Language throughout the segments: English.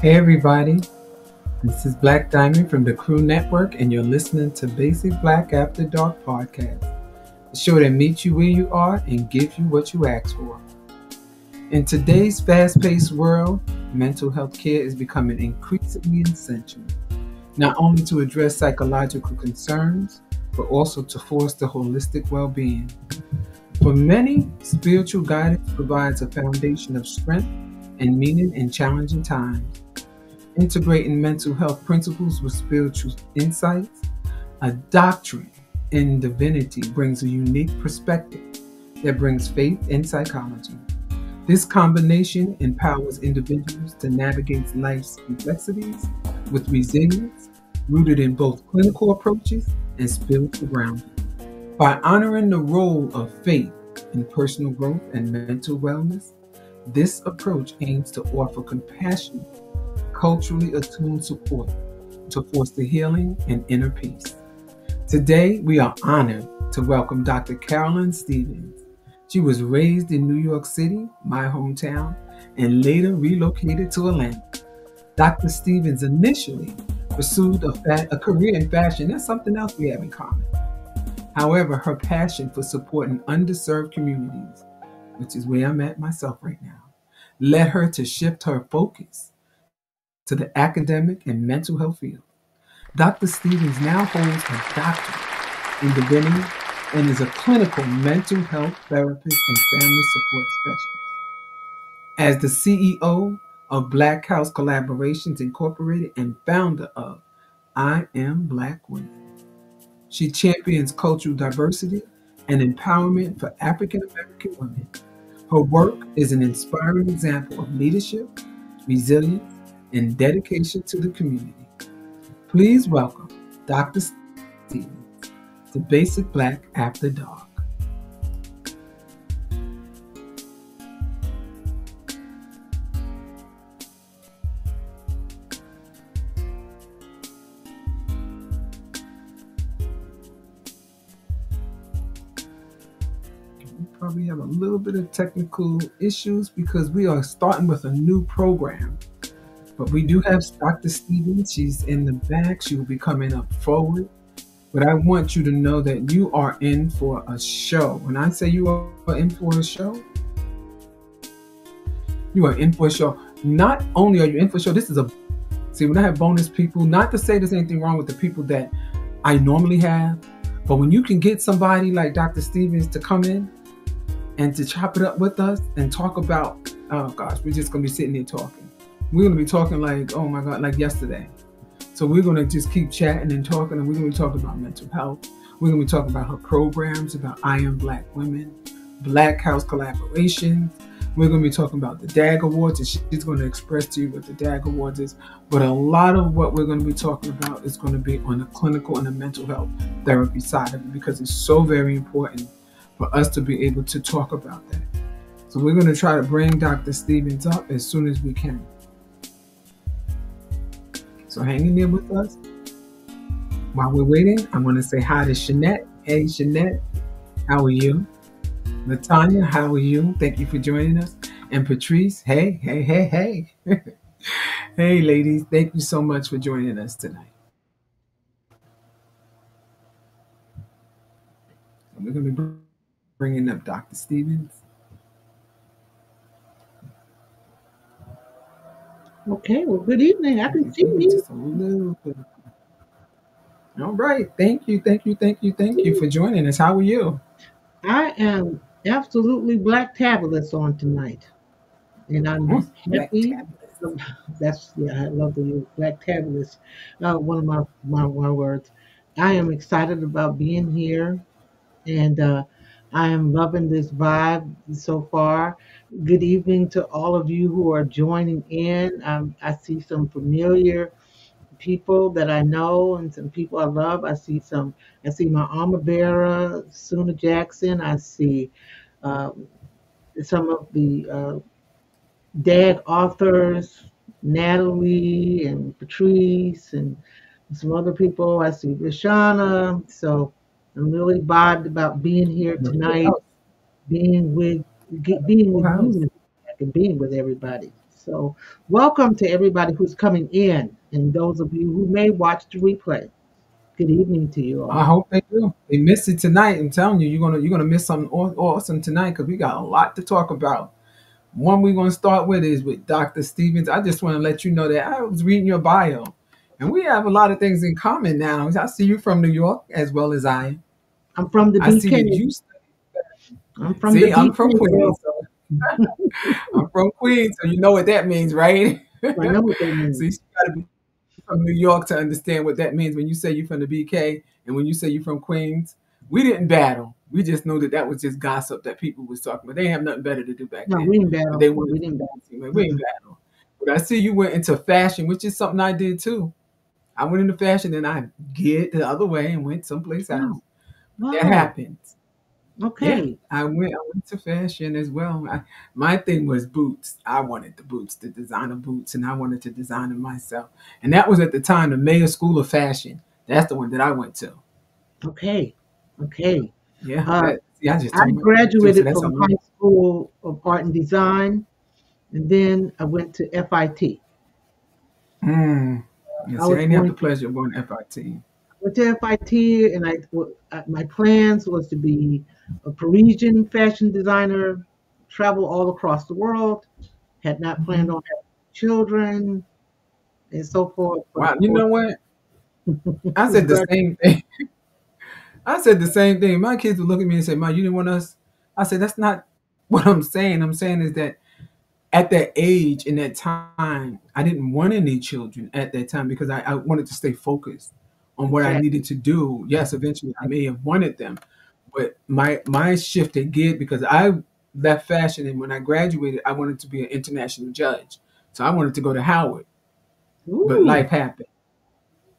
Hey everybody, this is Black Diamond from the Crew Network, and you're listening to Basic Black After Dark podcast, the show that meets you where you are and gives you what you ask for. In today's fast-paced world, mental health care is becoming increasingly essential, not only to address psychological concerns, but also to foster holistic well-being. For many, spiritual guidance provides a foundation of strength and meaning in challenging times. Integrating mental health principles with spiritual insights, a doctrine in divinity brings a unique perspective that brings faith in psychology. This combination empowers individuals to navigate life's complexities with resilience, rooted in both clinical approaches and spiritual grounding. By honoring the role of faith in personal growth and mental wellness, this approach aims to offer compassionate, culturally attuned support to foster healing and inner peace. Today, we are honored to welcome Dr. Carolyn Stevens. She was raised in New York City, my hometown, and later relocated to Atlanta. Dr. Stevens initially pursued a career in fashion. That's something else we have in common. However, her passion for supporting underserved communities, which is where I'm at myself right now, led her to shift her focus to the academic and mental health field. Dr. Stevens now holds a doctorate in divinity and is a clinical mental health therapist and family support specialist. As the CEO of Black House Collaborations Incorporated and founder of I Am Black Women, she champions cultural diversity and empowerment for African American women. Her work is an inspiring example of leadership, resilience, and dedication to the community. Please welcome Dr. Stevens to Basic Black After Dark. We probably have a little bit of technical issues because we are starting with a new program. But we do have Dr. Stevens. She's in the back. She will be coming up forward. But I want you to know that you are in for a show. When I say you are in for a show, you are in for a show. Not only are you in for a show, see, when I have bonus people, not to say there's anything wrong with the people that I normally have, but when you can get somebody like Dr. Stevens to come in and to chop it up with us and talk about, oh gosh, we're just going to be sitting there talking. We're going to be talking like, oh my God, like yesterday. So we're going to just keep chatting and talking, and we're going to be talking about mental health. We're going to be talking about her programs, about I Am Black Women, Black House Collaboration. We're going to be talking about the DAG Awards, and she's going to express to you what the DAG Awards is. But a lot of what we're going to be talking about is going to be on the clinical and the mental health therapy side of it, because it's so very important for us to be able to talk about that. So we're going to try to bring Dr. Stevens up as soon as we can. So hang in there with us. While we're waiting, I want to say hi to Shanette. Hey, Shanette, how are you? Latanya, how are you? Thank you for joining us. And Patrice, hey. Hey, ladies, thank you so much for joining us tonight. So we're going to be bringing up Dr. Stevens. Okay, well, good evening. I can see you. Just a little bit. All right. Thank you for joining us. How are you? I am absolutely black tabulous on tonight, and I'm happy. I love the use black tabulous. One of my words. I am excited about being here, and I am loving this vibe so far. Good evening to all of you who are joining in. I see some familiar people that I know and some people I love. I see my armor bearer, Suna Jackson. I see um, some of the DAG authors, Natalie and Patrice, and some other people. I see Rashana. So I'm really vibed about being here tonight, being with being with you and being with everybody. So, welcome to everybody who's coming in, and those of you who may watch the replay. Good evening to you I all. hope they do. They missed it tonight. I'm telling you, you're gonna miss something awesome tonight because we got a lot to talk about. One we're gonna start with is with Dr. Stevens. I just want to let you know that I was reading your bio, and we have a lot of things in common now. I see you from New York as well as I am. I'm from the I see BK. that you I'm from the see. I'm from BK, girl. Queens, so I'm from Queens, so you know what that means, right? I know what that means. See, you got to be from New York to understand what that means when you say you're from the BK and when you say you're from Queens. We didn't battle. We just know that that was just gossip that people was talking about. They didn't have nothing better to do back No, then, we didn't but battle. they wanted We to didn't battle. be like, we ain't Mm-mm. battle. But I see you went into fashion, which is something I did too. I went into fashion and I get the other way and went someplace else. Wow. But that Wow. happens. Yeah, Okay. I went to fashion as well. My thing was boots. I wanted the boots, the designer boots, and I wanted to design them myself. And that was at the time the Mayor School of Fashion. That's the one that I went to. Okay. Okay. Yeah, Uh, I just I told my so graduated that's from how long. high school of art and design, and then I went to FIT. Mm. Yeah, I see, I was didn't have going the pleasure of going to FIT. went to FIT, and my plans was to be a Parisian fashion designer, travel all across the world. Had not planned Mhm. on having children and so forth, but Wow, of you course, know what? I was said the graduating. same thing. I said the same thing. My kids would look at me and say, "Ma, you didn't want us." I said, "That's not what I'm saying. I'm saying is that at that age in that time, I didn't want any children at that time because I wanted to stay focused on what I Exactly. needed to do. Yes, eventually I may have wanted them, but my shift had geared because I left fashion and when I graduated, I wanted to be an international judge. So I wanted to go to Howard, but Ooh, life happened.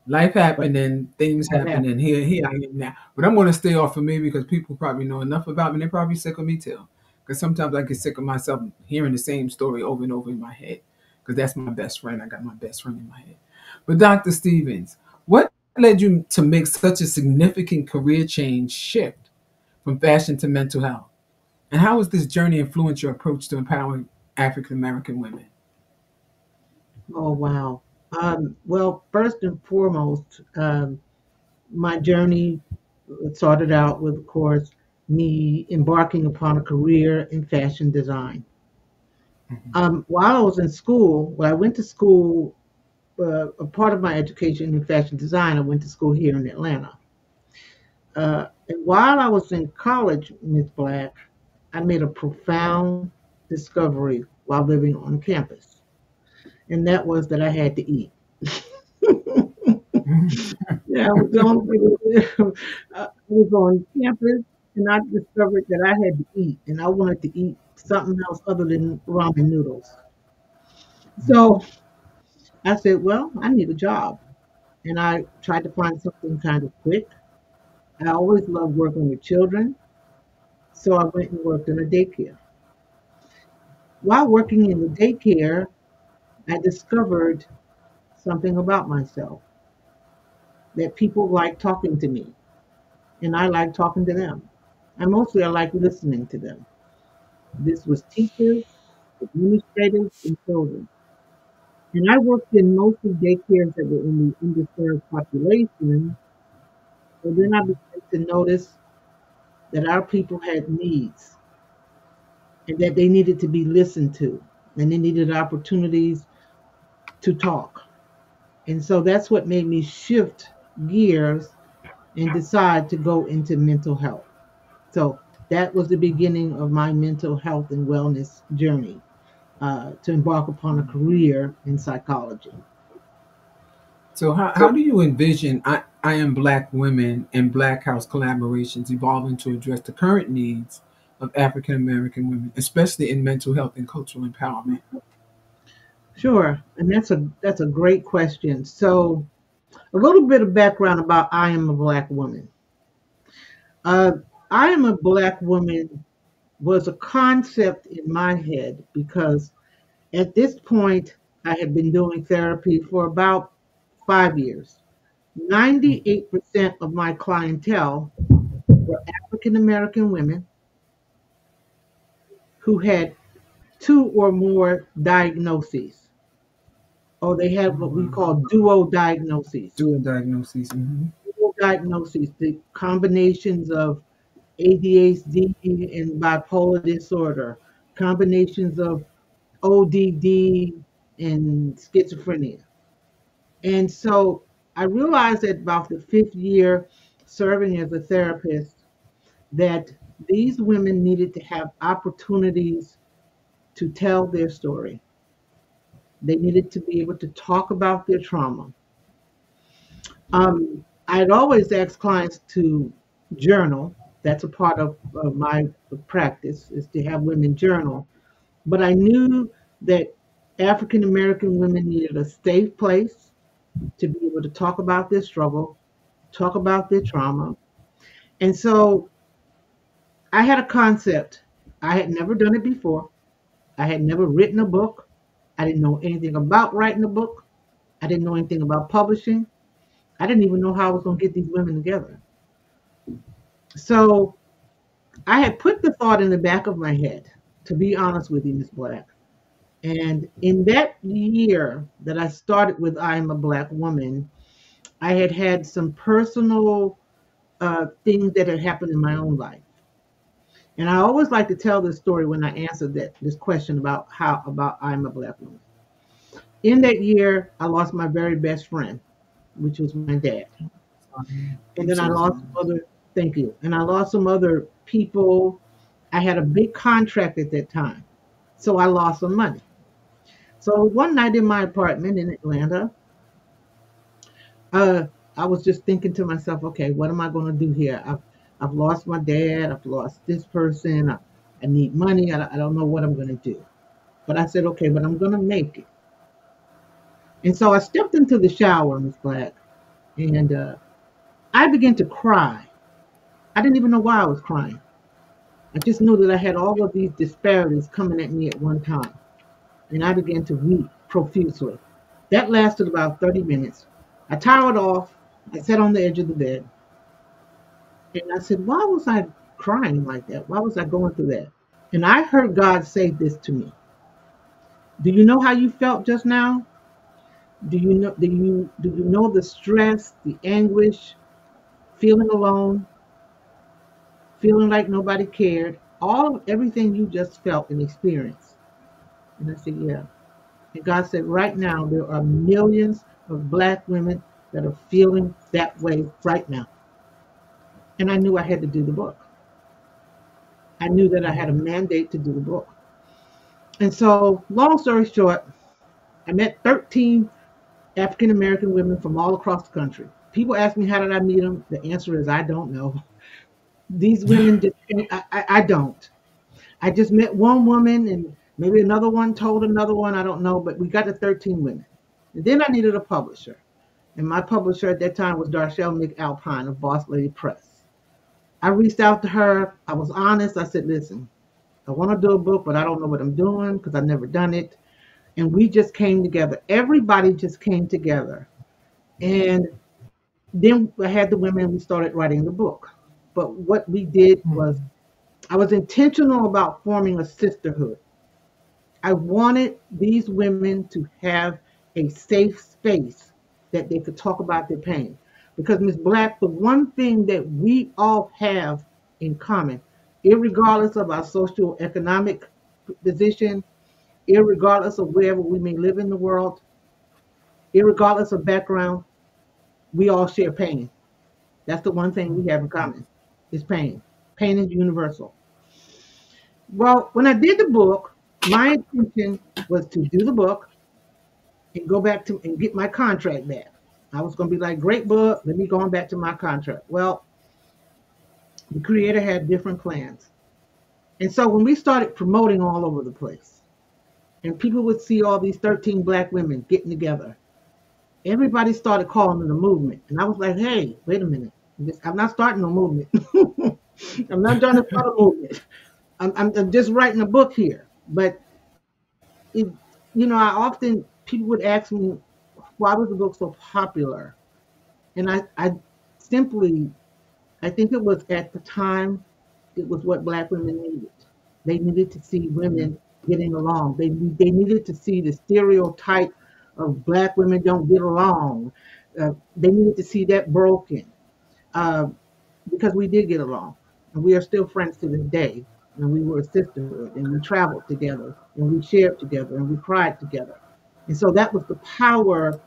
Life but happened and things that happened, happened. and here I am now. But I'm going to stay off of me because people probably know enough about me. They're probably sick of me too. Because sometimes I get sick of myself hearing the same story over and over in my head. Because that's my best friend. I got my best friend in my head. But Dr. Stevens, what led you to make such a significant career change shift from fashion to mental health? And how has this journey influenced your approach to empowering African American women? Oh wow. Well, first and foremost, my journey started out with, of course, me embarking upon a career in fashion design. While I was in school, when I went to school, a part of my education in fashion design, I went to school here in Atlanta. And while I was in college, Miss Black, I made a profound discovery while living on campus, and that was that I had to eat. Yeah, I was on I was on campus, and I discovered that I had to eat, and I wanted to eat something else other than ramen noodles. So I said, "Well, I need a job," and I tried to find something kind of quick. I always loved working with children, so I went and worked in a daycare. While working in the daycare, I discovered something about myself that people like talking to me, and I like talking to them. I like listening to them. This was teachers, administrators, and children. And I worked in mostly daycares that were in the underserved population. And then I began to notice that our people had needs and that they needed to be listened to and they needed opportunities to talk. And so that's what made me shift gears and decide to go into mental health. So that was the beginning of my mental health and wellness journey, to embark upon a career in psychology. So how do you envision I Am Black women and Black House collaborations evolving to address the current needs of African American women, especially in mental health and cultural empowerment? Sure, and that's a great question. So, a little bit of background about I am a black woman. Uh, I am a black woman was a concept in my head because at this point I had been doing therapy for about 5 years. Mhm. 98% of my clientele were African American women who had two or more diagnoses, or they have Oh, what we wow. call duo diagnoses. Dual diagnoses. Mm-hmm. Dual diagnoses, the combinations of ADHD and bipolar disorder, combinations of ODD and schizophrenia. And so I realized that about the fifth year serving as a therapist that these women needed to have opportunities to tell their story. They needed to be able to talk about their trauma. I'd always ask clients to journal. That's a part of my practice is to have women journal. But I knew that African American women needed a safe place to be able to talk about their struggle, talk about their trauma. And so I had a concept. I had never done it before. I had never written a book. I didn't know anything about writing a book. I didn't know anything about publishing. I didn't even know how I was going to get these women together. So I had put the thought in the back of my head, to be honest with you, Miss Black. And in that year that I started with I Am a Black Woman, I had had some personal things that had happened in my own life. And I always like to tell this story when I answer this question about how about I'm a Black woman. In that year, I lost my very best friend, which was my dad. Sorry. And I'm then I so lost sorry. some other, thank you. And I lost some other people. I had a big contract at that time. So I lost some money. So one night in my apartment in Atlanta, uh, I was just thinking to myself, okay, what am I going to do here? I've lost my dad. I've lost this person. I need money. I don't know what I'm going to do. But I said, okay, but I'm going to make it. And so I stepped into the shower, Miss Black, and I began to cry. I didn't even know why I was crying. I just knew that I had all of these disparities coming at me at one time. And I began to weep profusely. That lasted about 30 minutes. I towered off. I sat on the edge of the bed. And I said, why was I crying like that? Why was I going through that? And I heard God say this to me. Do you know how you felt just now? Do you know the stress, the anguish, feeling alone, feeling like nobody cared, all of everything you just felt and experienced? And I said, yeah. And God said, right now there are millions of Black women that are feeling that way right now. And I knew I had to do the book. I knew that I had a mandate to do the book. And so, long story short, I met 13 African American women from all across the country. People ask me, how did I meet them? The answer is, I don't know. These women just, I don't. I just met one woman and maybe another one told another one. I don't know, but we got to 13 women. And then I needed a publisher. And my publisher at that time was Darshell McAlpine of Boss Lady Press. I reached out to her. I was honest. I said, listen, I want to do a book, but I don't know what I'm doing because I've never done it. And we just came together. Everybody just came together. And then I had the women, we started writing the book. But what we did was, Mm-hmm. I was intentional about forming a sisterhood. I wanted these women to have a safe space that they could talk about their pain. Because, Ms. Black, the one thing that we all have in common, irregardless of our socioeconomic position, irregardless of wherever we may live in the world, irregardless of background, we all share pain. That's the one thing we have in common is pain. Pain is universal. Well, when I did the book, my intention was to do the book and go back to and get my contract back. I was going to be like, great book, let me go on back to my contract. Well, the creator had different plans. And so when we started promoting all over the place, and people would see all these 13 Black women getting together, everybody started calling it a movement. And I was like, hey, wait a minute. I'm not starting no movement. I'm not trying to start a movement. I'm just writing a book here. But it, I often people would ask me, why was the book so popular? And I simply, I think it was at the time, it was what Black women needed. They needed to see women getting along. They needed to see the stereotype of black women don't get along. They needed to see that broken, uh, because we did get along, and we are still friends to this day. And we were a sisterhood, and we traveled together, and we shared together, and we cried together. And so that was the power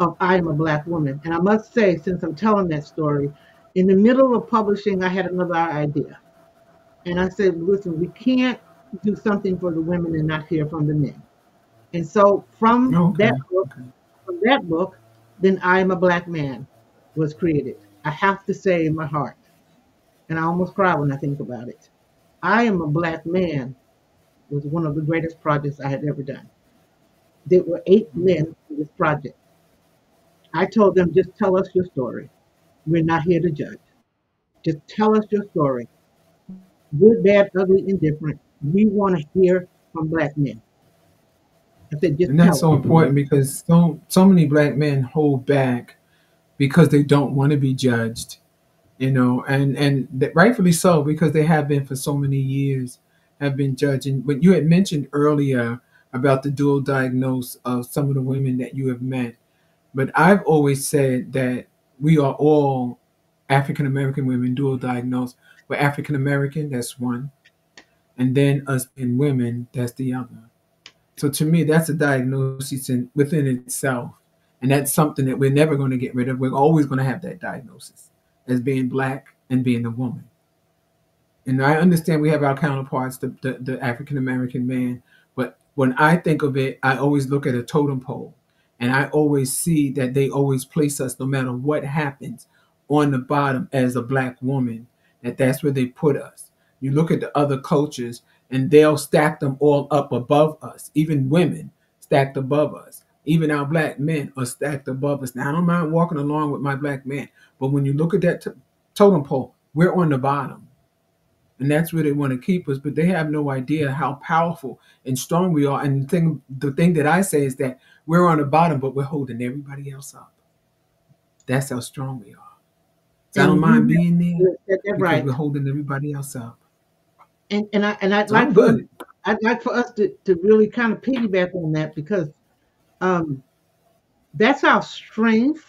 of I Am a Black Woman. And I must say, since I'm telling that story, in the middle of publishing, I had another idea. And I said, listen, we can't do something for the women and not hear from the men. And so Oh, okay. Okay. from that book, then I Am a Black Man was created. I have to say in my heart, and I almost cry when I think about it. I Am a Black Man was one of the greatest projects I had ever done. There were 8 men in this project. I told them, just tell us your story. We're not here to judge. Just tell us your story. Good, bad, ugly, indifferent. We want to hear from black men. I said, just And that's tell us. so important because so many black men hold back because they don't want to be judged, rightfully so because they have been for so many years have been judging. But you had mentioned earlier about the dual diagnose of some of the women that you have met. But I've always said that we are all African American women dual diagnosed. We're African American, that's one, and then us being women, that's the other. So to me, that's a diagnosis within itself, and that's something that we're never going to get rid of. We're always going to have that diagnosis as being black and being a woman. And I understand we have our counterparts, the African American man, but when I think of it, I always look at a totem pole, and I always see that they always place us, no matter what happens, on the bottom as a black woman. That's where they put us. You look at the other cultures, and they'll stack them all up above us. Even women stacked above us. Even our black men are stacked above us. Now I don't mind walking along with my black man, but when you look at that totem pole, we're on the bottom, and that's where they want to keep us. But they have no idea how powerful and strong we are. And the thing that I say is that we're on the bottom, but we're holding everybody else up. That's how strong we are. So I don't And mind you being there have said that because right. we're holding everybody else up. And So I'm good. I'd like for us to really kind of piggyback on that, because um, that's our strength,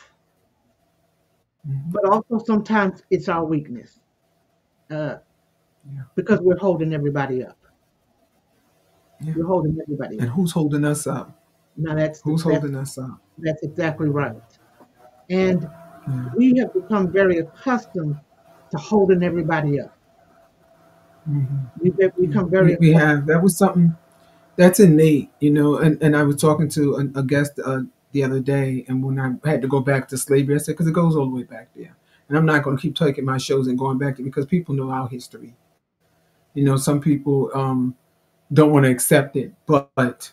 Hmm. but also sometimes it's our weakness, uh, Yeah, because we're holding everybody up. yeah. We're holding everybody And up. who's holding us up? Now Who's holding us up? that's exactly right. And Yeah. we have become very accustomed to holding everybody up. Hmm. We've Yeah. become very We accustomed. have, that was something that's innate. And I was talking to a guest the other day, and when I had to go back to slavery, I said, because it goes all the way back there. And I'm not going to keep taking my shows and going back to, because people know our history. Some people don't want to accept it, but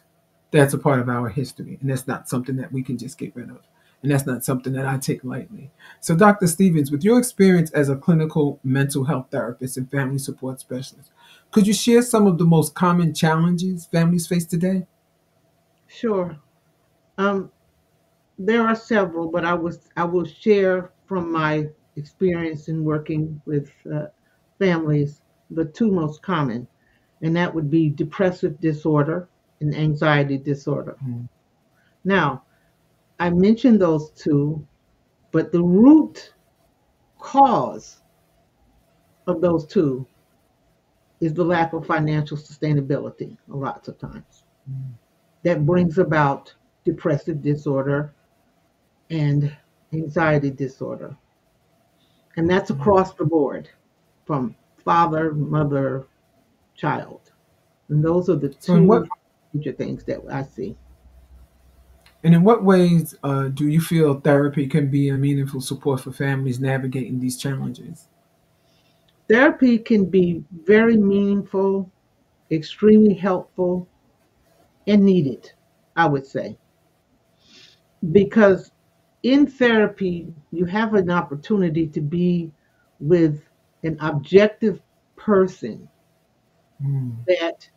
that's a part of our history, and that's not something that we can just get rid of. And that's not something that I take lightly. So, Dr. Stevens, with your experience as a clinical mental health therapist and family support specialist, could you share some of the most common challenges families face today? Sure. Um, there are several, but I will share from my experience in working with families the two most common, and that would be depressive disorder and anxiety disorder. Mm. Now, I mentioned those two, but the root cause of those two is the lack of financial sustainability, a lots of times. That brings about depressive disorder and anxiety disorder. And that's across the board, from father, mother, child. And those are the So, two major things that I see. in what ways do you feel therapy can be a meaningful support for families navigating these challenges? Therapy can be very meaningful, extremely helpful, and needed, I would say, because in therapy, you have an opportunity to be with an objective person Mm. that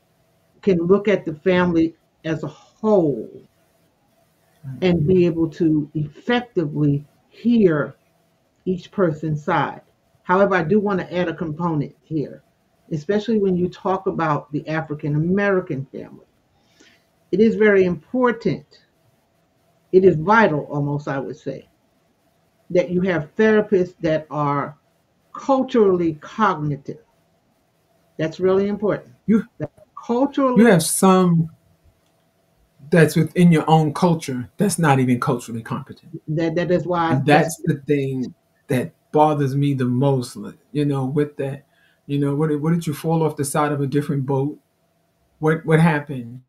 can look at the family as a whole and be able to effectively hear each person's side. However, I do want to add a component here, especially when you talk about the African American family. It is very important. It is vital, almost, I would say, that you have therapists that are culturally cognitive. That's really important. You you Culturally, have some that's within your own culture that's not even culturally competent. that is why And that's that's the thing that bothers me the most, like, with that. What did you fall off the side of a different boat? What happened?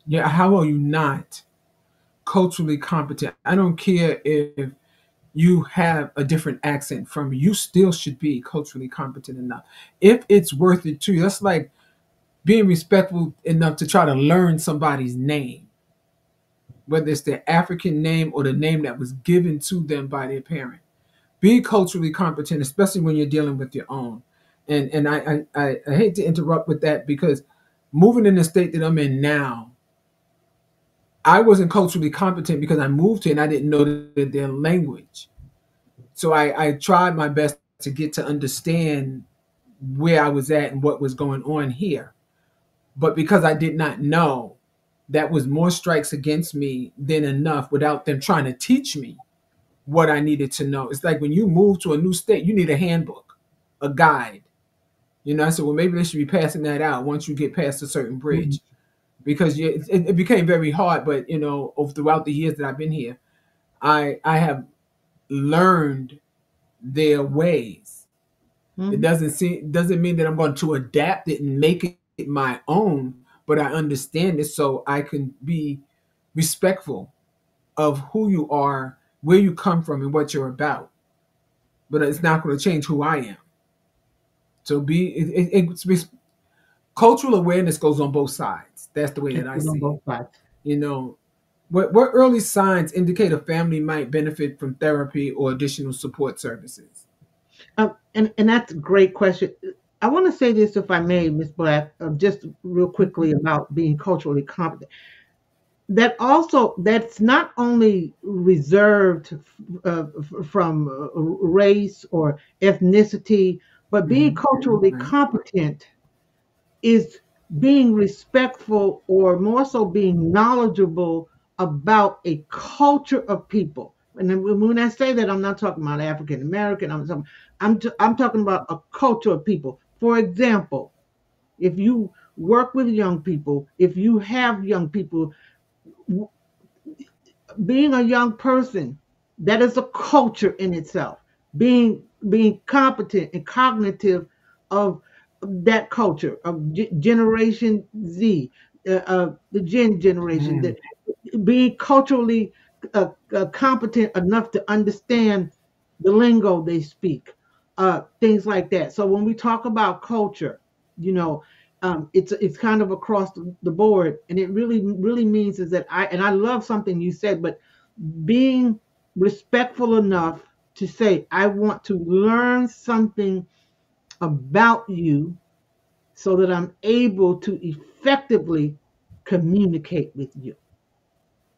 Yeah, how are you not culturally competent? I don't care if you have a different accent from me. You still should be culturally competent enough. If it's worth it to you, that's like being respectful enough to try to learn somebody's name, whether it's their African name or the name that was given to them by their parent. Be culturally competent, especially when you're dealing with your own. And I hate to interrupt with that because moving in the state that I'm in now, I wasn't culturally competent because I moved here and I didn't know their language. So I tried my best to get to understand where I was at and what was going on here. But because I did not know, that was more strikes against me than enough without them trying to teach me what I needed to know. It's like when you move to a new state, you need a handbook, a guide. I said, well, maybe they should be passing that out once you get past a certain mhm, bridge, because it became very hard. But throughout the years that I've been here, I have learned their ways. It mhm, doesn't mean that I'm going to adapt it and make it my own, but I understand it so I can be respectful of who you are, where you come from, and what you're about. But it's not going to change who I am. So cultural awareness goes on both sides. That's the way it that I goes on see it. both sides. You know, what early signs indicate a family might benefit from therapy or additional support services? And that's a great question. I want to say this, if I may, Miss Black, just real quickly about being culturally competent. That's not only reserved from race or ethnicity, but being Mm-hmm. culturally Right. competent is being respectful, or more so being knowledgeable about a culture of people. And then when I say that, I'm not talking about African American. I'm talking about a culture of people. For example, if you work with young people, if you have young people, being a young person, that is a culture in itself. Being competent and cognitive of that culture of Generation Z, the Gen generation, that Mm. being culturally competent enough to understand the lingo they speak, things like that. So when we talk about culture, you know, it's kind of across the board, and it really means is that I love something you said, but being respectful enough to say I want to learn something about you so that I'm able to effectively communicate with you.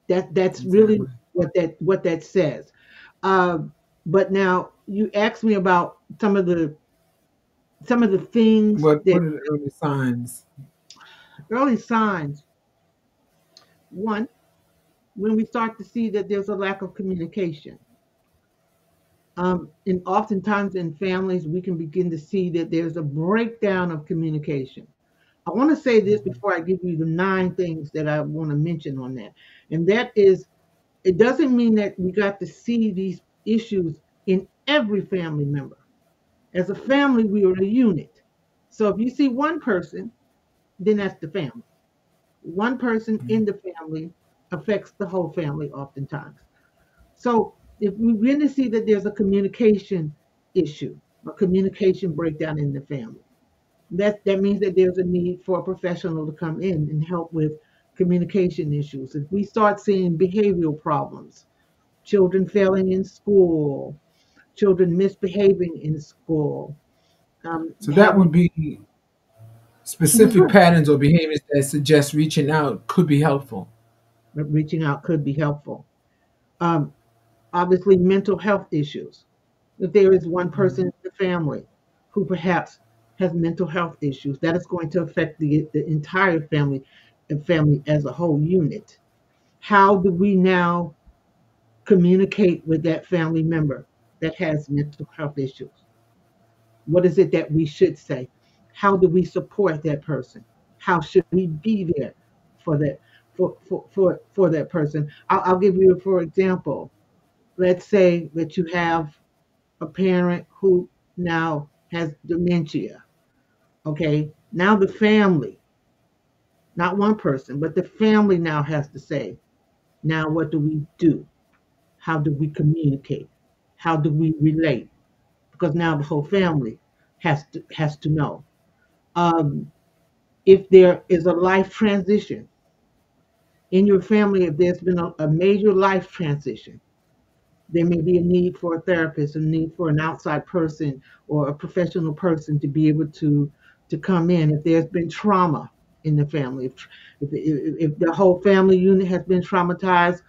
That's really Exactly. what that says. Uh, but now you asked me about some of the things What that are the early signs? early signs. One, when we start to see that there's a lack of communication. And oftentimes in families, we can begin to see that there's a breakdown of communication. I want to say this before I give you the 9 things that I want to mention on that. And that is, it doesn't mean that we got to see these issues in every family member. As a family, we are a unit. So if you see one person, then that's the family. One person in the family affects the whole family oftentimes. So if we really see that there's a communication issue, a communication breakdown in the family, that means that there's a need for a professional to come in and help with communication issues. If we start seeing behavioral problems, children failing in school, children misbehaving in school, So that would having be specific good. patterns or behaviors that suggest reaching out could be helpful. Reaching out could be helpful. Um, Obviously, mental health issues. If there is one person in the family who perhaps has mental health issues, that is going to affect the entire family and family as a whole unit. How do we now communicate with that family member that has mental health issues? What is it that we should say? How do we support that person? How should we be there for that for that person? I'll give you for example. Let's say that you have a parent who now has dementia. Okay, now the family, not one person, but the family now has to say, now what do we do? How do we communicate? How do we relate? Because now the whole family has to know. Um, if there is a life transition in your family, if there's been a major life transition, there may be a need for a therapist, a need for an outside person or a professional person to be able to come in. If there's been trauma in the family, if the whole family unit has been traumatized,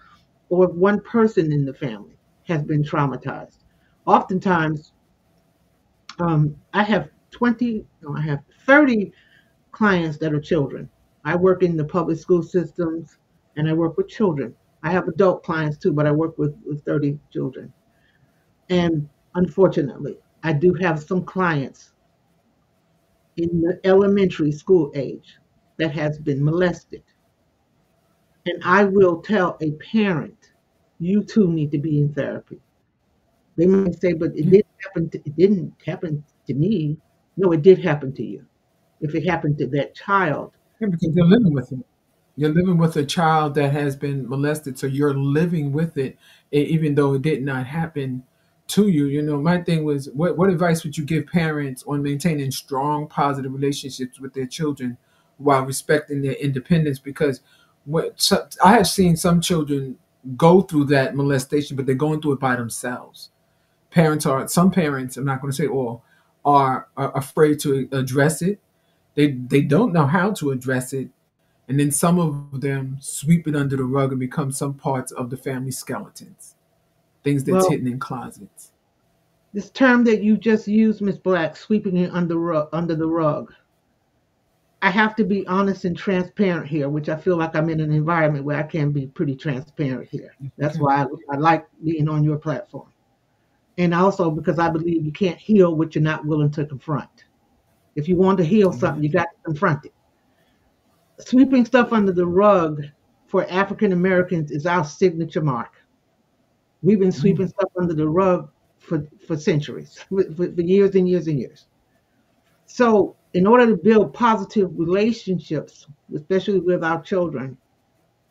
or if one person in the family has been traumatized, oftentimes I have 20, no, I have 30 clients that are children. I work in the public school systems and I work with children. I have adult clients too, but I work with 30 children. And unfortunately, I do have some clients in the elementary school age that has been molested. And I will tell a parent, you too need to be in therapy. They might say, but Yeah. it didn't happen to me. No, it did happen to you. If it happened to that child, Yeah, because you're living with it. You're living with a child that has been molested, so you're living with it, even though it did not happen to you. You know, my thing was, what advice would you give parents on maintaining strong, positive relationships with their children while respecting their independence? Because I have seen some children go through that molestation, but they're going through it by themselves. Some parents, I'm not going to say all, are afraid to address it. They don't know how to address it, and then some of them sweep it under the rug and become some parts of the family skeletons, things that's well, hidden in closets. this term that you just used, Miss Black, sweeping it under the rug. I have to be honest and transparent here, which I feel like I'm in an environment where I can be pretty transparent here. That's Okay. why I like being on your platform. And also because I believe you can't heal what you're not willing to confront. If you want to heal something, Amen. you got to confront it. Sweeping stuff under the rug for African Americans is our signature mark. We've been Mm. sweeping stuff under the rug for centuries, for years and years and years. So, in order to build positive relationships, especially with our children,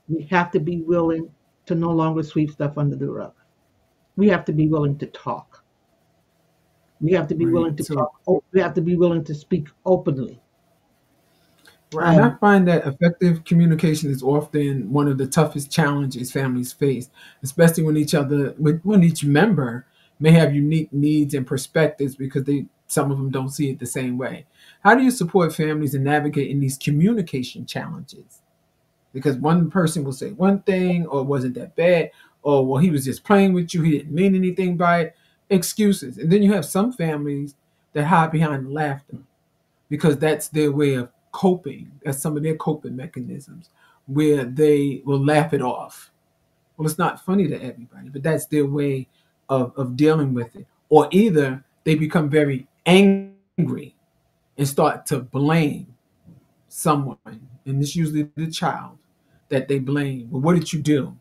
we have to be willing to no longer sweep stuff under the rug. We have to be willing to talk. We have to be Right. willing to So, talk. We have to be willing to speak openly. right. And I Um, find that effective communication is often one of the toughest challenges families face, especially when each member may have unique needs and perspectives because some of them don't see it the same way. How do you support families in navigating these communication challenges? Because one person will say one thing, or it wasn't that bad, or well, he was just playing with you, he didn't mean anything by it. Excuses. And then you have some families that hide behind laughter because that's their way of coping. That's some of their coping mechanisms where they will laugh it off. Well, it's not funny to everybody, but that's their way of dealing with it. Or either they become very angry and start to blame someone, and it's usually the child that they blame. Well, what did you do?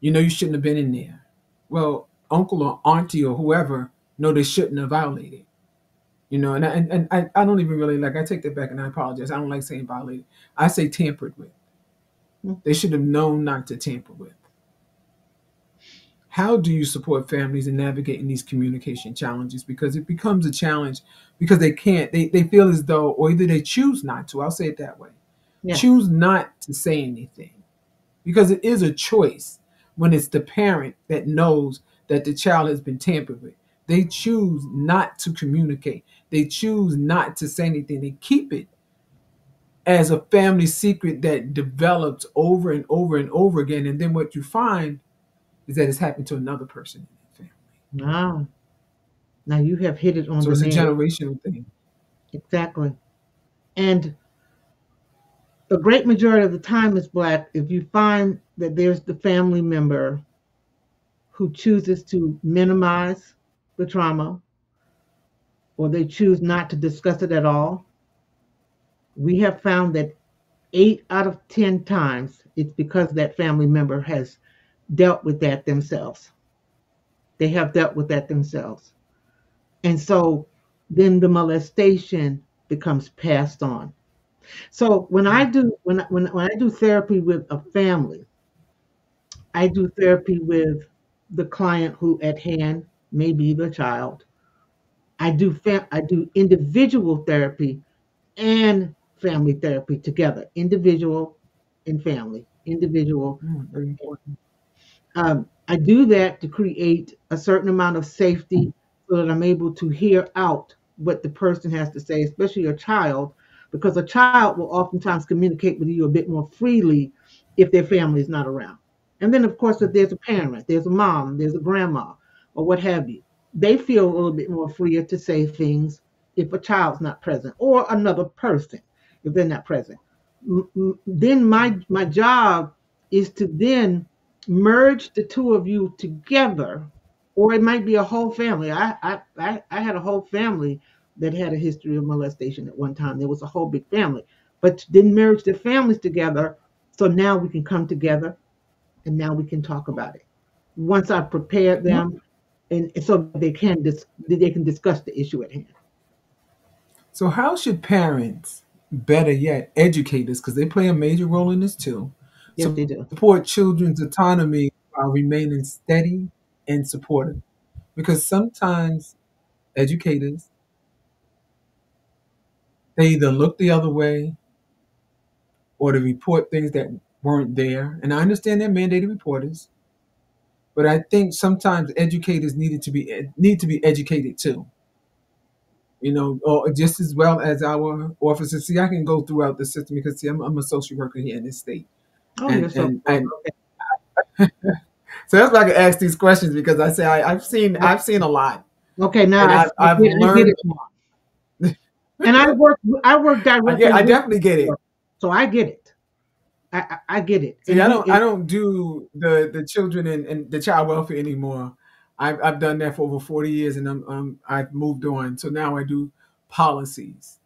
You know you shouldn't have been in there. Well, uncle or auntie or whoever know they shouldn't have violated. You know, and I don't even really like. I take that back and I apologize. I don't like saying violated. I say tampered with. They should have known not to tamper with. How do you support families in navigating these communication challenges? Because it becomes a challenge because they can't. They feel as though, or either they choose not to. I'll say it that way. yeah. Choose not to say anything because it is a choice when it's the parent that knows that the child has been tampered with. They choose not to communicate. They choose not to say anything. They keep it as a family secret that develops over and over and over again. And then what you find is that it's happened to another person in that family. Ah, now you have hit it on So the it's a nail. generational thing. Exactly. And a great majority of the time is Black. If you find that there's the family member who chooses to minimize the trauma or they choose not to discuss it at all, we have found that 8 out of 10 times it's because that family member has dealt with that themselves. They have dealt with that themselves. And so then the molestation becomes passed on. So when I do therapy with a family, I do therapy with the client who at hand may be the child. I do individual therapy and family therapy together, individual and family, individual. Very important. I do that to create a certain amount of safety so that I'm able to hear out what the person has to say, especially a child, because a child will oftentimes communicate with you a bit more freely if their family is not around. And then, of course, if there's a parent, there's a mom, there's a grandma, or what have you, they feel a little bit more freer to say things if a child's not present or another person if they're not present. Then my job is to then merge the two of you together, or it might be a whole family. I had a whole family that had a history of molestation at one time. There was a whole big family, but then merge the families together so now we can come together and now we can talk about it. Once I've prepared What? them, and so they can discuss the issue at hand. So, how should parents, better yet, educators, because they play a major role in this too, Yes, they do. support children's autonomy while remaining steady and supportive? Because sometimes educators, they either look the other way or they report things that weren't there. And I understand they're mandated reporters, but I think sometimes educators need to be educated too. Or just as well as our officers. See, I can go throughout the system because see, I'm a social worker here in this state, Oh, you're and so and welcome. and so that's why I can ask these questions because I say Okay. I've seen a lot, Okay, now and I've I get learned. it more. And I work directly I with definitely get people, it. so I get it. I get it. See, I don't do the children and the child welfare anymore. I've done that for over 40 years, and I've moved on. So now I do policies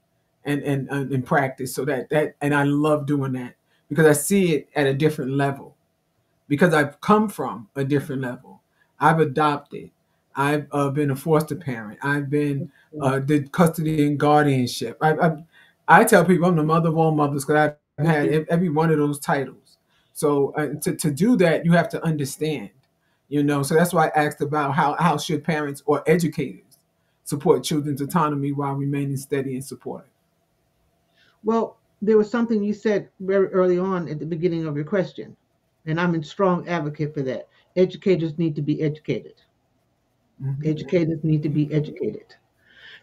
and practice. So that and I love doing that because I see it at a different level because I've come from a different level. I've adopted. I've been a foster parent. I've been did custody and guardianship. I tell people I'm the mother of all mothers because I've Yes, had you every one of those titles. So to do that, you have to understand. So that's why I asked about how should parents or educators support children's autonomy while remaining steady and supportive. well, there was something you said very early on at the beginning of your question, and I'm a strong advocate for that. Educators need to be educated. Hmm. Educators need to be educated.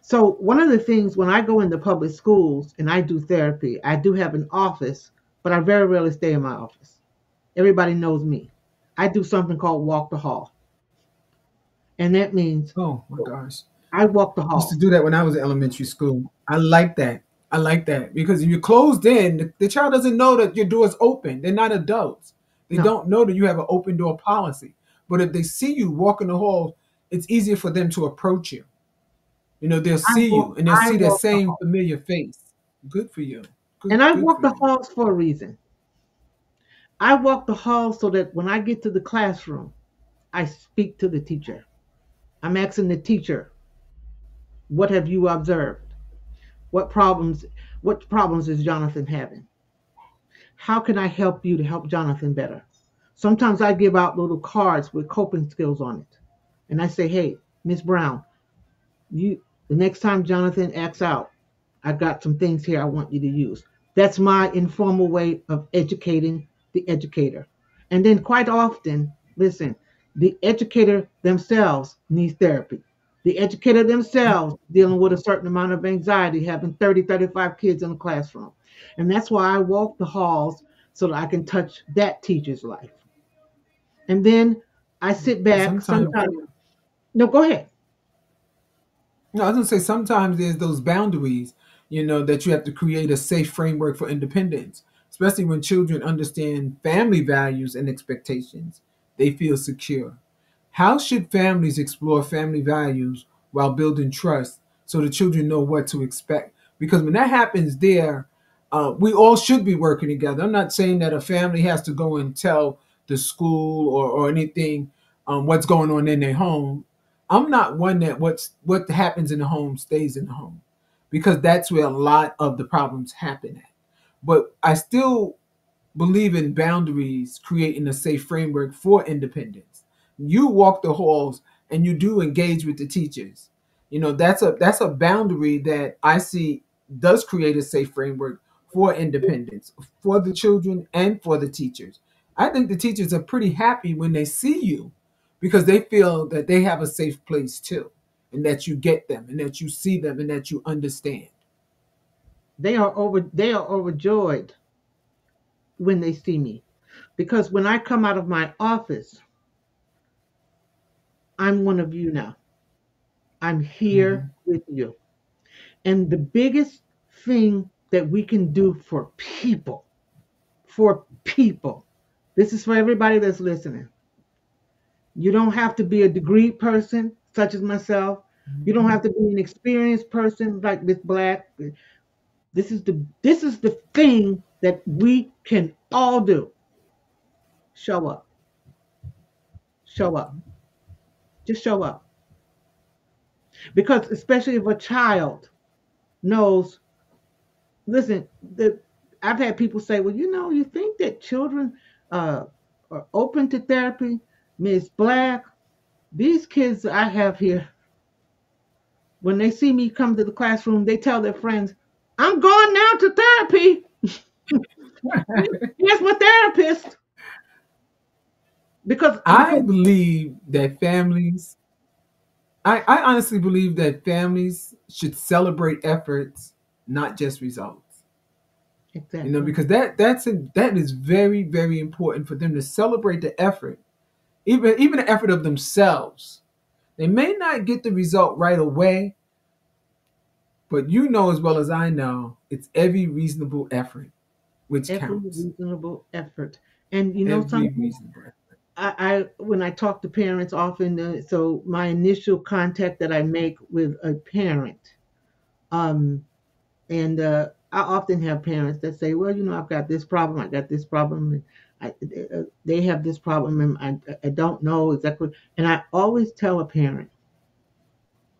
So one of the things when I go into public schools and I do therapy, I do have an office, but I very rarely stay in my office. Everybody knows me. I do something called walk the hall, and that means Oh my gosh. I walk the Used to halls. do that when I was in elementary school. I like that. I like that because if you're closed in, the child doesn't know that your door is open. They're not adults. They No, don't know that you have an open door policy. But if they see you walking the hall, it's easier for them to approach you. They'll see you and they'll I see that walk the same hall, familiar face. Good for you. and Good, I good walk for the you. halls for a reason. I walk the halls so that when I get to the classroom, I speak to the teacher. I'm asking the teacher, "What have you observed? What problems? What problems is Jonathan having? How can I help you to help Jonathan better?" Sometimes I give out little cards with coping skills on it, and I say, "Hey, Miss Brown, you the next time Jonathan acts out, I got some things here I want you to use." That's my informal way of educating the educator. And then quite often, listen, the educator themselves needs therapy. The educator themselves dealing with a certain amount of anxiety, having 30, 35 kids in a classroom. And that's why I walk the halls so that I can touch that teacher's life. And then I sit And back sometimes, sometimes. No, go ahead. no, I was gonna say sometimes there's those boundaries that you have to create a safe framework for independence, especially when children understand family values and expectations. They feel secure. How should families explore family values while building trust so the children know what to expect? Because when that happens there, we all should be working together. I'm not saying that a family has to go and tell the school or anything what's going on in their home. I'm not one that what happens in the home stays in the home, because that's where a lot of the problems happen at. But I still believe in boundaries, creating a safe framework for independence. You walk the halls and you do engage with the teachers. That's a boundary that I see does create a safe framework for independence for the children and for the teachers. I think the teachers are pretty happy when they see you, because they feel that they have a safe place too, and that you get them and that you see them and that you understand. They are overjoyed when they see me, because when I come out of my office, I'm one of you now. I'm here Hmm. with you. And the biggest thing that we can do for people, this is for everybody that's listening. You don't have to be a degree person, such as myself. You don't have to be an experienced person like Miss Black. This is the thing that we can all do. Show up. Show up. Just show up. Because especially if a child knows, listen, I've had people say, well, you think that children uh, are open to therapy? Miss Black, these kids I have here, when they see me come to the classroom, they tell their friends, I'm going now to therapy. Here's my therapist. I Because believe that families I honestly believe that families should celebrate efforts, not just results. exactly. Because that is very, very important for them to celebrate the effort, even the effort of themselves. They may not get the result right away, but you know as well as I know, it's every reasonable effort which Every counts. reasonable effort. And you know Every something? reasonable effort. I when I talk to parents often, so my initial contact that I make with a parent, um, and I often have parents that say, "Well, I've got this problem, I got this problem, and they have this problem, and I don't know exactly." And I always tell a parent,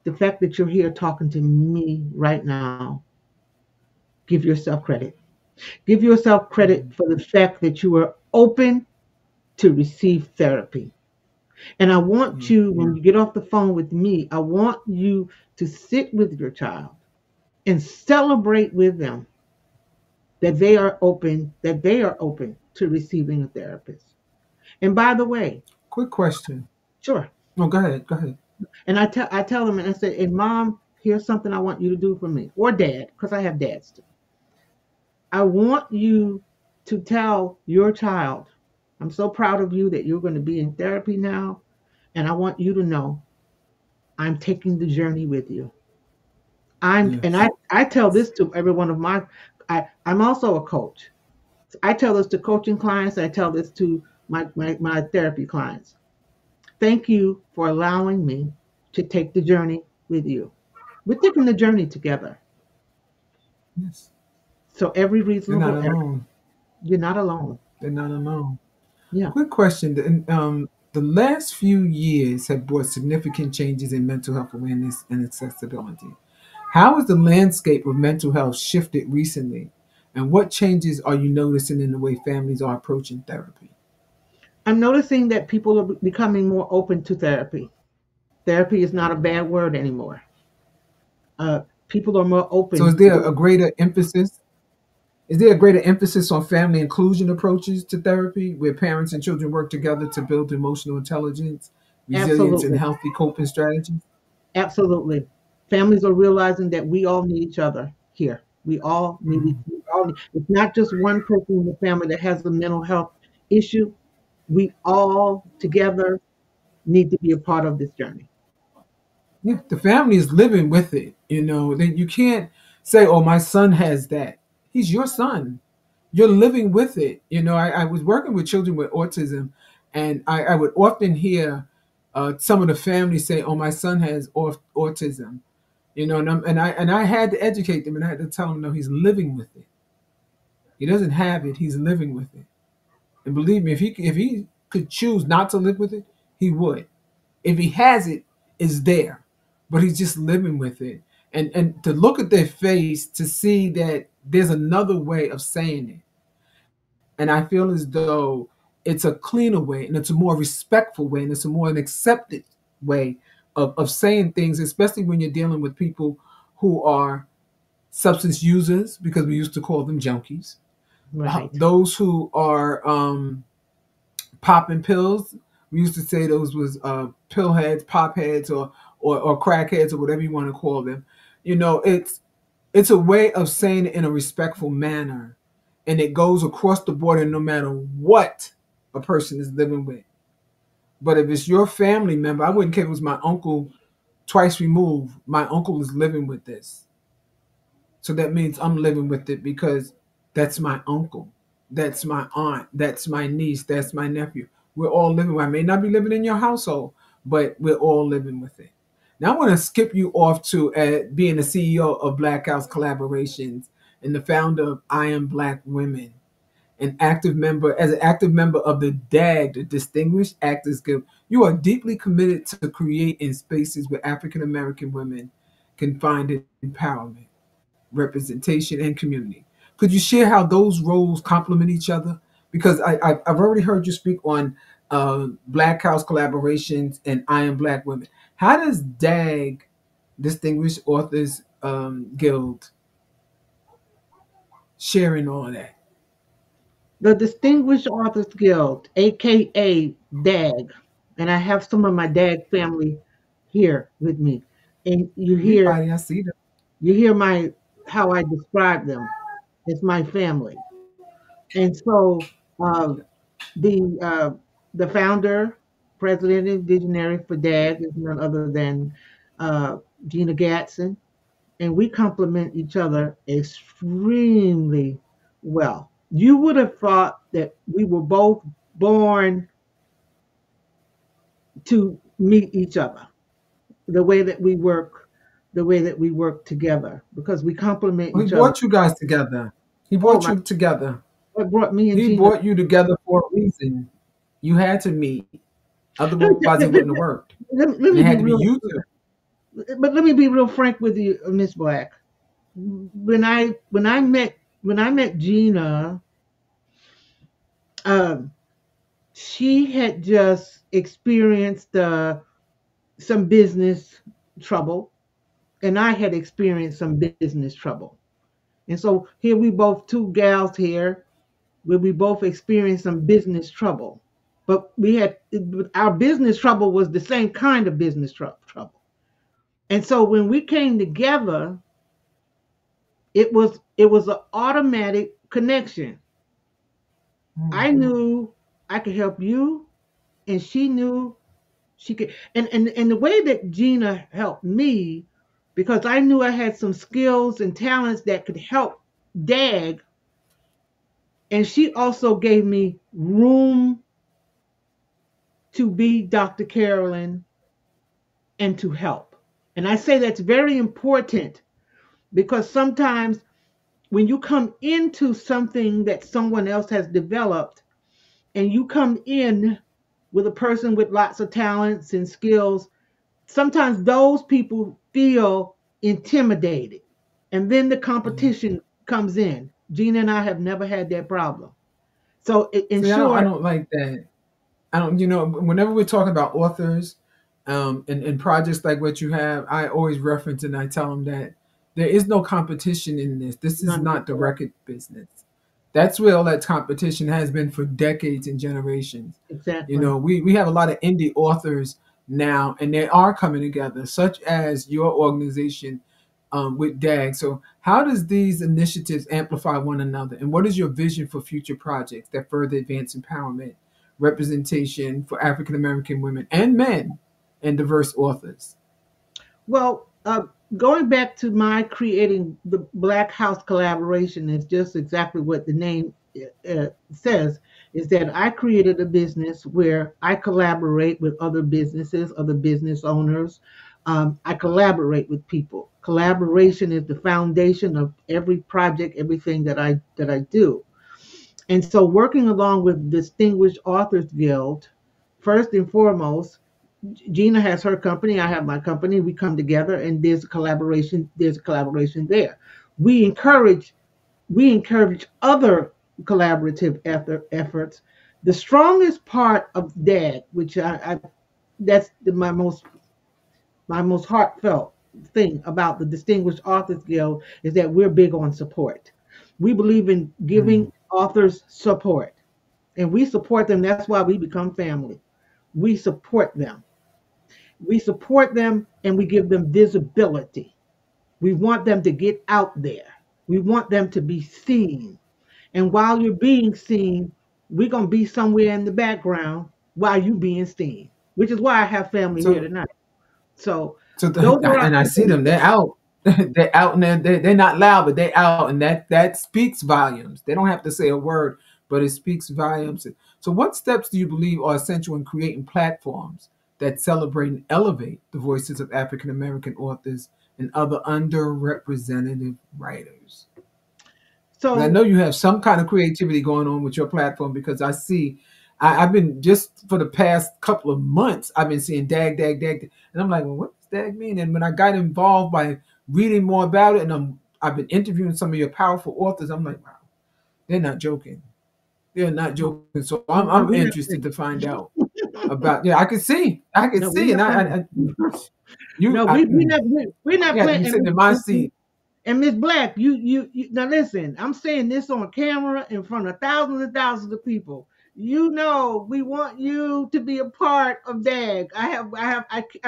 the fact that you're here talking to me right now, give yourself credit. Give yourself credit Mhm. for the fact that you are open to receive therapy. And I want Yeah, you, yeah. when you get off the phone with me, I want you to sit with your child and celebrate with them that they are open to receiving a therapist. And by the way, Quick question. sure. No, go ahead. Go ahead. And I tell them and I say, and mom, here's something I want you to do for me, or dad, because I have dads too. I want you to tell your child, I'm so proud of you that you're going to be in therapy now, and I want you to know I'm taking the journey with you. Yes. I tell this to every one of my I'm also a coach. I tell this to coaching clients, I tell this to my therapy clients. Thank you for allowing me to take the journey with you. We're taking the journey together. Yes. So every They're not reasonable effort, alone. you're not alone. They're not alone. Yeah. Quick question. The last few years have brought significant changes in mental health awareness and accessibility. How has the landscape of mental health shifted recently? And what changes are you noticing in the way families are approaching therapy? I'm noticing that people are becoming more open to therapy. Therapy is not a bad word anymore. People are more So is open to there a go. greater emphasis? Is there a greater emphasis on family inclusion approaches to therapy where parents and children work together to build emotional intelligence, resilience, and Absolutely. healthy coping strategies? Absolutely. Families are realizing that we all need each other here. It's not just one person in the family that has a mental health issue. We all together need to be a part of this journey. Yeah, the family is living with it. That you can't. say, "Oh, my son has that." He's your son. You're living with it. I was working with children with autism, and I would often hear some of the families say, "Oh, my son has autism." And I had to educate them, and I had to tell them, no, he's living with it. He doesn't have it; he's living with it. And believe me, if he could choose not to live with it, he would. If he has it, it's there, but he's just living with it. And to look at their face to see that there's another way of saying it, and I feel as though it's a cleaner way, and it's a more respectful way, and it's a more an accepted way of saying things, especially when you're dealing with people who are substance users, because we used to call them junkies. Right. Those who are popping pills, we used to say those was pill heads, pop heads, or crack heads, or whatever you want to call them. It's a way of saying it in a respectful manner, and it goes across the board, and no matter what a person is living with. But if it's your family member, I wouldn't care if it was my uncle twice removed. My uncle is living with this. So that means I'm living with it because that's my uncle, that's my aunt, that's my niece, that's my nephew. We're all living. I may not be living in your household, but we're all living with it. Now I want to skip you off to being the CEO of Black House Collaborations and the founder of I Am Black Women, as an active member of the DAG, the Distinguished Actors Guild. You are deeply committed to creating spaces where African American women can find empowerment, representation, and community. Could you share how those roles complement each other? Because I've already heard you speak on Black House Collaborations and I Am Black Women. How does DAG, Distinguished Authors Guild, share in all of that? The Distinguished Authors Guild, aka DAG, and I have some of my DAG family here with me. And Everybody, I see them. you hear my how I describe them. It's my family. And so the uh, the founder, president, and visionary for DAG is none other than Gina Gatson, and we complement each other extremely well. You would have thought that we were both born to meet each other. The way that we work, the way that we work together, because we complement He each other. brought you guys together. He Oh brought my! you together. What brought me and He Gina? brought you together for a reason. You had to meet. Let Otherwise, me, it wouldn't have worked. let And it me had be to be real, you two. but let me be real frank with you, Miss Black. When I met Gina, um, she had just experienced some business trouble, and I had experienced some business trouble. And so here we both two gals here, where we both experienced some business trouble. But our business trouble was the same kind of business trouble. And so when we came together, it was an automatic connection. I Mhm. knew I could help you, and she knew she could. And the way that Gina helped me, because I knew I had some skills and talents that could help Dag, and she also gave me room to be Dr. Carolyn and to help. And I say that's very important because sometimes when you come into something that someone else has developed and you come in with a person with lots of talents and skills, sometimes those people feel intimidated. And then the Yeah. competition comes in. Gina and I have never had that problem. So, in See, I short, don't like that. I don't, whenever we're talking about authors and projects like what you have, I always reference and I tell them that there is no competition in this. This is none not the whatsoever. record business. That's where all that competition has been for decades and generations. Exactly. We have a lot of indie authors now, and they are coming together, such as your organization with DAG. So, how does these initiatives amplify one another, and what is your vision for future projects that further advance empowerment, representation for African American women and men, and diverse authors? Well, uh, going back to my creating the Black House collaboration is just exactly what the name says. Is that I created a business where I collaborate with other businesses, other business owners. I collaborate with people. Collaboration is the foundation of every project, everything that I do. And so, working along with Distinguished Authors Guild, first and foremost, Gina has her company, I have my company. We come together and there's a collaboration, there. We encourage we encourage other collaborative efforts. The strongest part of DAG, which that's my most heartfelt thing about the Distinguished Authors Guild is that we're big on support. We believe in Mm. giving authors support, and we support them. That's why we become family. We support them. We support them and we give them visibility. We want them to get out there. We want them to be seen. And while you're being seen, we're going to be somewhere in the background while you being seen, which is why I have family here So, tonight. So so, those are our and I see them. They're out. They're out, and they're not loud, but they're out, and that speaks volumes. They don't have to say a word, but it speaks volumes. So, what steps do you believe are essential in creating platforms that celebrate and elevate the voices of African American authors and other underrepresented writers? But I so know you have some kind of creativity going on with your platform because I see, I've been just for the past couple of months, I've been seeing dag, dag, dag, and I'm like, well, what does dag mean? And when I got involved by reading more about it, and I've been interviewing some of your powerful authors, I'm like, wow, they're not joking. They're not joking. So I'm no, we're not interested to playing. find out about. Yeah, I can No, we're see, and not playing. you, No, I, we're not yeah, you playing. sitting in my seat. And Miss Black, you now listen. I'm saying this on camera in front of thousands and thousands of people. You know, we want you to be a part of DAG. I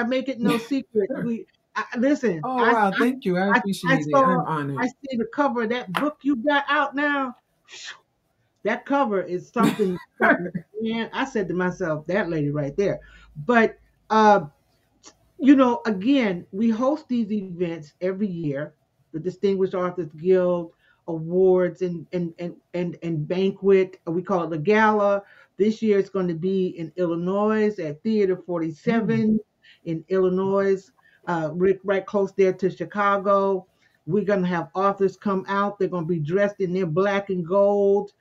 make it no secret. Listen. Oh wow, thank you. I I appreciate it. saw, I'm I honored. see the cover of that book you got out now. That cover is something, something. Man, I said to myself, that lady right there. But uh, again, we host these events every year, the Distinguished Authors Guild awards and banquet. We call it the gala. This year it's going to be in Illinois at Theater Mm. 47 in Illinois, right close there to Chicago. We're going to have authors come out. They're going to be dressed in their black and gold.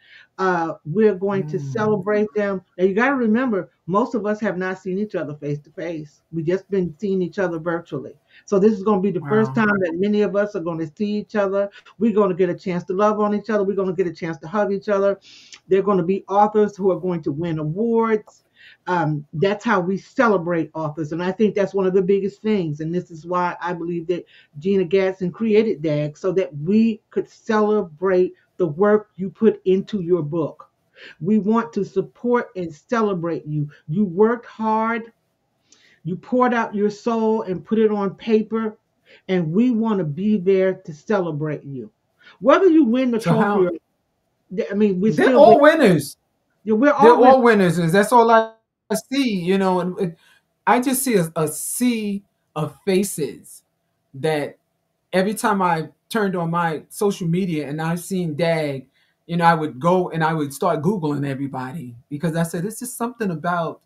We're going to Mm. celebrate them. Now you got to remember, most of us have not seen each other face to face. We just been seeing each other virtually. So this is going to be the first Wow. time that many of us are going to see each other. We're going to get a chance to love on each other. We're going to get a chance to hug each other. They're going to be authors who are going to win awards. That's how we celebrate authors, and I think that's one of the biggest things. And this is why I believe that Gina Gadsden created DAG so that we could celebrate the work you put into your book. We want to support and celebrate you. You worked hard, you poured out your soul and put it on paper, and we want to be there to celebrate you. Whether you win the So trophy or, how I mean, we're they're still there. all winners. We're They're all winners. all winners. And that's all I see, and I just see a sea of faces that every time I turned on my social media and I've seen Dag, I would go and I would start Googling everybody because I said, it's just something about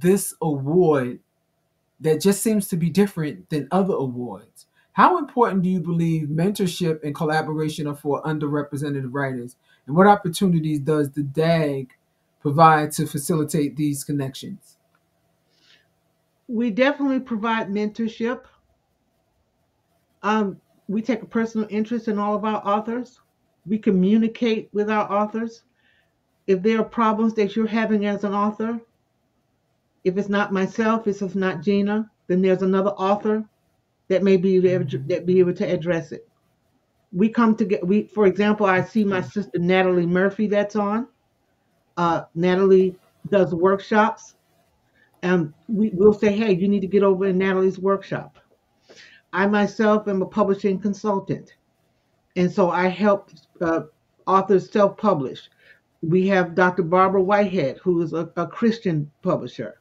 this award that just seems to be different than other awards. How important do you believe mentorship and collaboration are for underrepresented writers? And what opportunities does the DAG provide to facilitate these connections? We definitely provide mentorship. We take a personal interest in all of our authors. We communicate with our authors. If there are problems that you're having as an author, if it's not myself, if it's not Gina, then there's another author that may be able to, that be able to address it. We come together. For example, I see my sister Natalie Murphy that's on. Natalie does workshops, and we'll say, hey, you need to get over in Natalie's workshop. I myself am a publishing consultant, and so I help authors self-publish. We have Dr. Barbara Whitehead, who is a Christian publisher.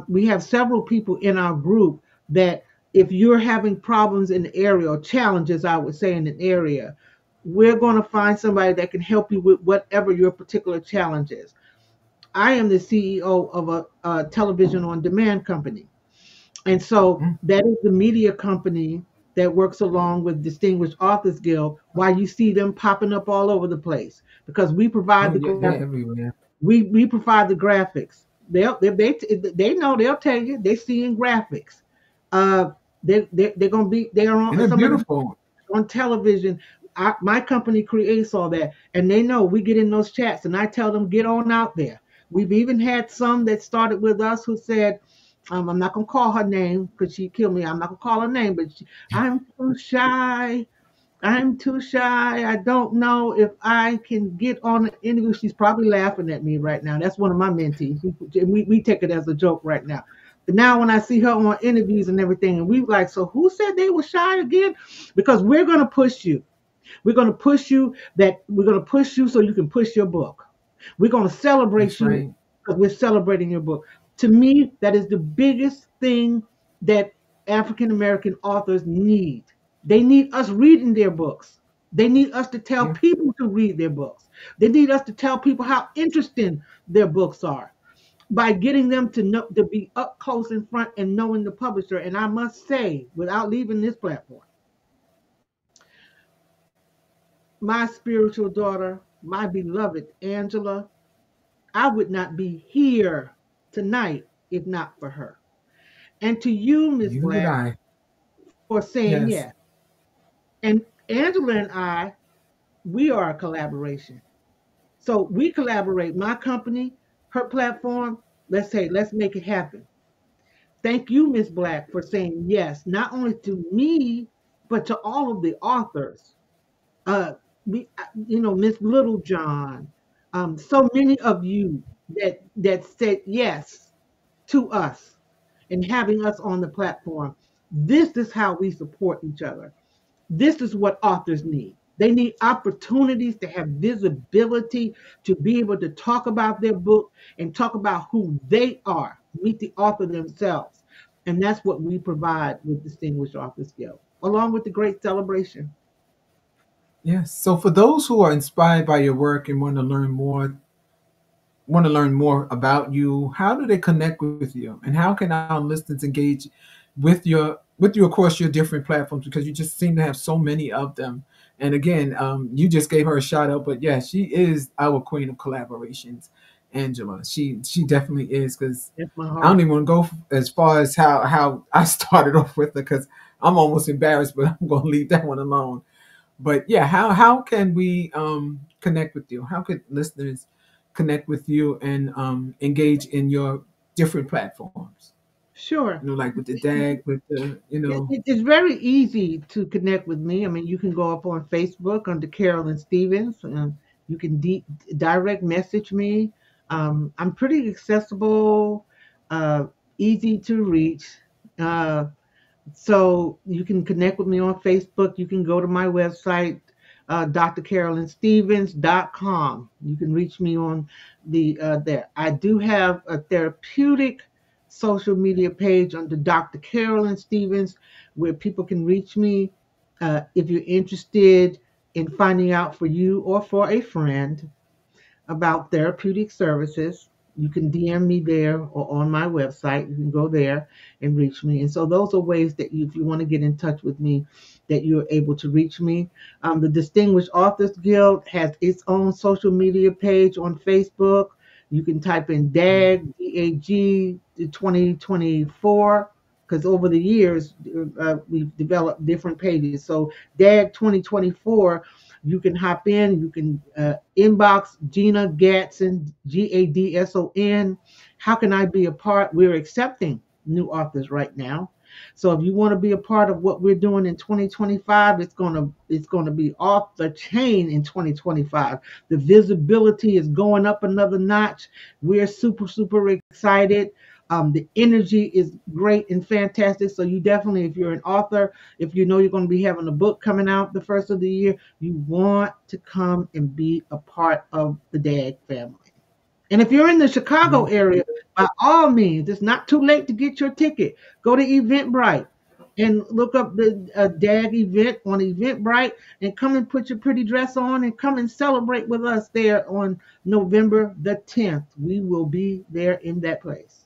We have several people in our group that If you're having problems in the area or challenges, I would say, in an area, we're going to find somebody that can help you with whatever your particular challenge is. I am the CEO of a television on demand company. And so Mm. that is the media company that works along with Distinguished Authors Guild, why you see them popping up all over the place, because we provide Oh the yeah, they're graphics. everywhere. We provide the graphics. They know, they'll tell you they're seeing graphics. Uh, they're gonna be, they are And on they're some of the beautiful. on television. My company creates all that, and they know we get in those chats, and I tell them get on out there. We've even had some that started with us who said, I'm not gonna call her name because she killed me. I'm not gonna call her name, but I'm too shy. I'm too shy. I don't know if I can get on an interview. She's probably laughing at me right now. That's one of my mentees. We take it as a joke right now. But now when I see her on interviews and everything, and we like, so who said they were shy again? Because we're gonna push you. We're gonna push you so you can push your book. We're gonna celebrate That's you right. because we're celebrating your book. To me, that is the biggest thing that African American authors need. They need us reading their books. They need us to tell Yeah. people to read their books. They need us to tell people how interesting their books are by getting them to know, to be up close in front and knowing the publisher. And I must say, without leaving this platform, my spiritual daughter, my beloved Angela, I would not be here tonight if not for her. And to you, Miss Neither would Black, I. for saying Yes. yes. And Angela and I, we are a collaboration. So we collaborate. My company, her platform. Let's say, let's make it happen. Thank you, Miss Black, for saying yes, not only to me, but to all of the authors. Uh, Miss Littlejohn, so many of you that said yes to us and having us on the platform. This is how we support each other. This is what authors need. They need opportunities to have visibility, to be able to talk about their book and talk about who they are, meet the author themselves. And that's what we provide with Distinguished Authors Guild, along with the great celebration. Yes. So for those who are inspired by your work and want to learn more about you, how do they connect with you? And how can our listeners engage with you across your different platforms? Because you just seem to have so many of them. And again, you just gave her a shout out, but yeah, she is our queen of collaborations, Angela. She definitely is. Because That's my I don't heart. even want to go as far as how I started off with her, because I'm almost embarrassed, but I'm going to leave that one alone. But yeah, how can we connect with you? How could listeners connect with you and engage in your different platforms? Sure. Like with the DAG, with the It's very easy to connect with me. I mean, you can go up on Facebook under Carolyn Stevens. You can direct message me. I'm pretty accessible, uh, easy to reach. Uh, so you can connect with me on Facebook. You can go to my website, drcarolynstevens.com. You can reach me on there. I do have a therapeutic social media page under Dr. Carolyn Stevens where people can reach me if you're interested in finding out for you or for a friend about therapeutic services. You can DM me there or on my website. You can go there and reach me. And so those are ways that if you want to get in touch with me, that you're able to reach me. The Distinguished Authors Guild has its own social media page on Facebook. You can type in DAG, DAG 2024, because over the years we've developed different pages. So DAG 2024, you can hop in, you can inbox Gina Gatson, Gadson. How can I be a part? We're accepting new authors right now. So if you want to be a part of what we're doing in 2025, it's gonna be off the chain in 2025. The visibility is going up another notch. We're super excited. The energy is great and fantastic. So you definitely, if you're an author, if you know you're going to be having a book coming out the first of the year, you want to come and be a part of the DAG family. And if you're in the Chicago area, by all means, it's not too late to get your ticket. Go to Eventbrite and look up the DAG event on Eventbrite and come and put your pretty dress on and come and celebrate with us there on November the 10th. We will be there in that place.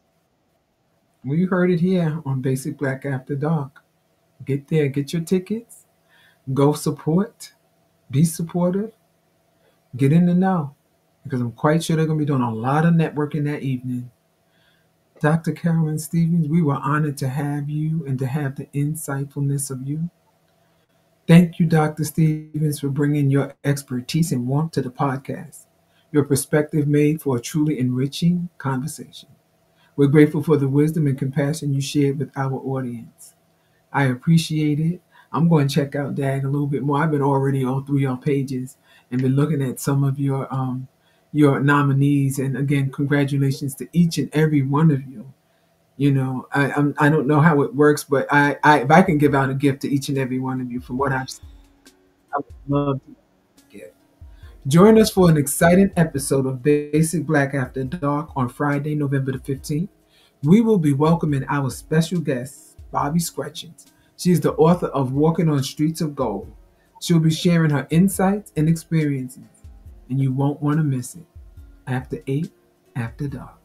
Well, you heard it here on Basic Black After Dark. Get there, get your tickets, go support, be supportive, get in the know. Because I'm quite sure they're going to be doing a lot of networking that evening. Dr. Carolyn Stevens, we were honored to have you and to have the insightfulness of you. Thank you, Dr. Stevens, for bringing your expertise and warmth to the podcast. Your perspective made for a truly enriching conversation. We're grateful for the wisdom and compassion you shared with our audience. I appreciate it. I'm going to check out DAG a little bit more. I've been already on through your pages and been looking at some of your nominees. And again, congratulations to each and every one of you. I don't know how it works, but I if I can give out a gift to each and every one of you from what I've seen, I would love to give. Join us for an exciting episode of Basic Black After Dark on Friday, November the 15th. We will be welcoming our special guest, Bobby Scretchens. She is the author of Walking on Streets of Gold. She'll be sharing her insights and experiences, and you won't want to miss it. After 8, After Dark.